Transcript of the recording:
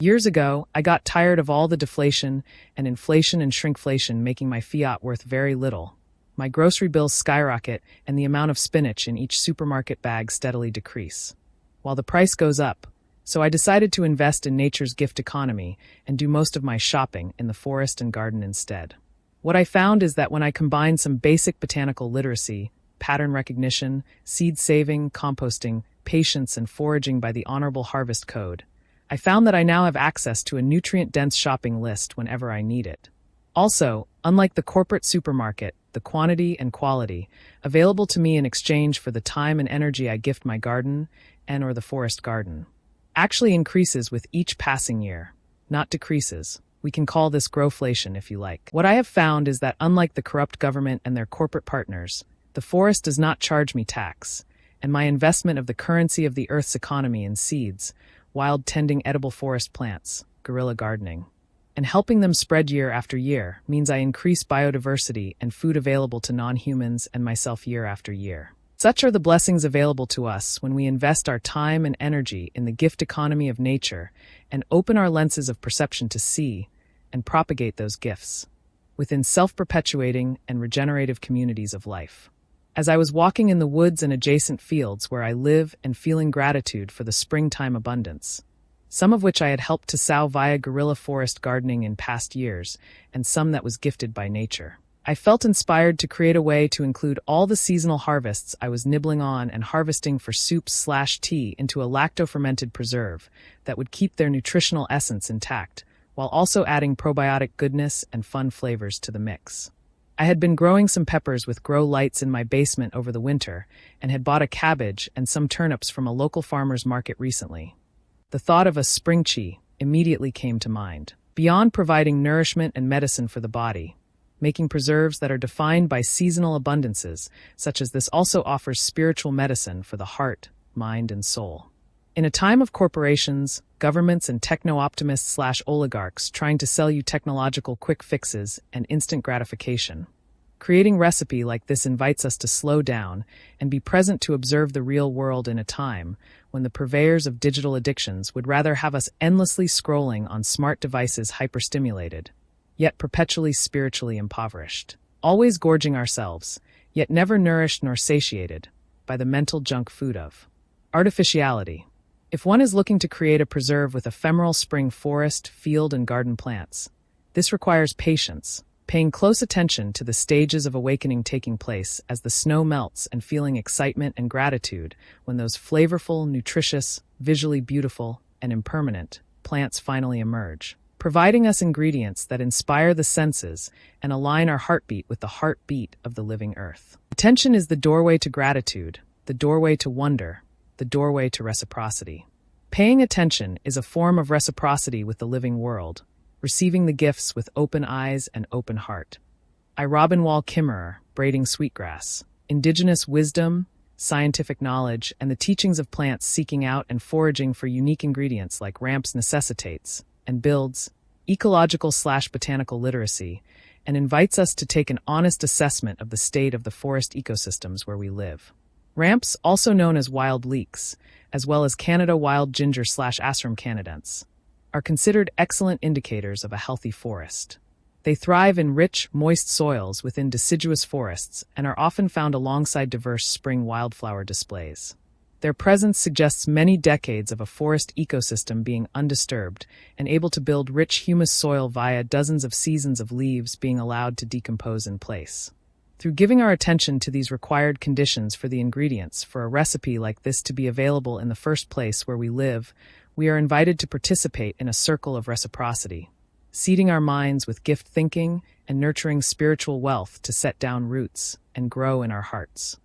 Years ago, I got tired of all the deflation and inflation and shrinkflation making my fiat worth very little. My grocery bills skyrocket and the amount of spinach in each supermarket bag steadily decrease, while the price goes up. So I decided to invest in nature's gift economy and do most of my shopping in the forest and garden instead. What I found is that when I combined some basic botanical literacy, pattern recognition, seed saving, composting, patience, and foraging by the Honorable Harvest Code, I found that I now have access to a nutrient-dense shopping list whenever I need it. Also, unlike the corporate supermarket, the quantity and quality available to me in exchange for the time and energy I gift my garden and/or the forest garden actually increases with each passing year, not decreases. We can call this growflation if you like. What I have found is that unlike the corrupt government and their corporate partners, the forest does not charge me tax, and my investment of the currency of the Earth's economy in seeds, wild tending edible forest plants, guerrilla gardening, and helping them spread year after year means I increase biodiversity and food available to non-humans and myself year after year. Such are the blessings available to us when we invest our time and energy in the gift economy of nature and open our lenses of perception to see and propagate those gifts within self-perpetuating and regenerative communities of life. As I was walking in the woods and adjacent fields where I live and feeling gratitude for the springtime abundance, some of which I had helped to sow via guerrilla forest gardening in past years, and some that was gifted by nature, I felt inspired to create a way to include all the seasonal harvests I was nibbling on and harvesting for soup/tea into a lacto-fermented preserve that would keep their nutritional essence intact, while also adding probiotic goodness and fun flavors to the mix. I had been growing some peppers with grow lights in my basement over the winter and had bought a cabbage and some turnips from a local farmer's market recently. The thought of a spring tea immediately came to mind. Beyond providing nourishment and medicine for the body, making preserves that are defined by seasonal abundances, such as this also offers spiritual medicine for the heart, mind, and soul. In a time of corporations, governments, and techno-optimists/oligarchs trying to sell you technological quick fixes and instant gratification, creating recipe like this invites us to slow down and be present to observe the real world in a time when the purveyors of digital addictions would rather have us endlessly scrolling on smart devices hyperstimulated, yet perpetually spiritually impoverished, always gorging ourselves, yet never nourished nor satiated, by the mental junk food of artificiality. If one is looking to create a preserve with ephemeral spring forest, field, and garden plants, this requires patience, paying close attention to the stages of awakening taking place as the snow melts and feeling excitement and gratitude when those flavorful, nutritious, visually beautiful, and impermanent plants finally emerge, providing us ingredients that inspire the senses and align our heartbeat with the heartbeat of the living earth. Attention is the doorway to gratitude, the doorway to wonder, the doorway to reciprocity. Paying attention is a form of reciprocity with the living world, receiving the gifts with open eyes and open heart. I Robin Wall Kimmerer, braiding sweetgrass, indigenous wisdom, scientific knowledge, and the teachings of plants seeking out and foraging for unique ingredients like ramps necessitates and builds ecological/botanical literacy and invites us to take an honest assessment of the state of the forest ecosystems where we live. Ramps, also known as wild leeks, as well as Canada wild ginger/Asarum canadense, are considered excellent indicators of a healthy forest. They thrive in rich, moist soils within deciduous forests and are often found alongside diverse spring wildflower displays. Their presence suggests many decades of a forest ecosystem being undisturbed and able to build rich humus soil via dozens of seasons of leaves being allowed to decompose in place. Through giving our attention to these required conditions for the ingredients for a recipe like this to be available in the first place where we live, we are invited to participate in a circle of reciprocity, seeding our minds with gift thinking and nurturing spiritual wealth to set down roots and grow in our hearts.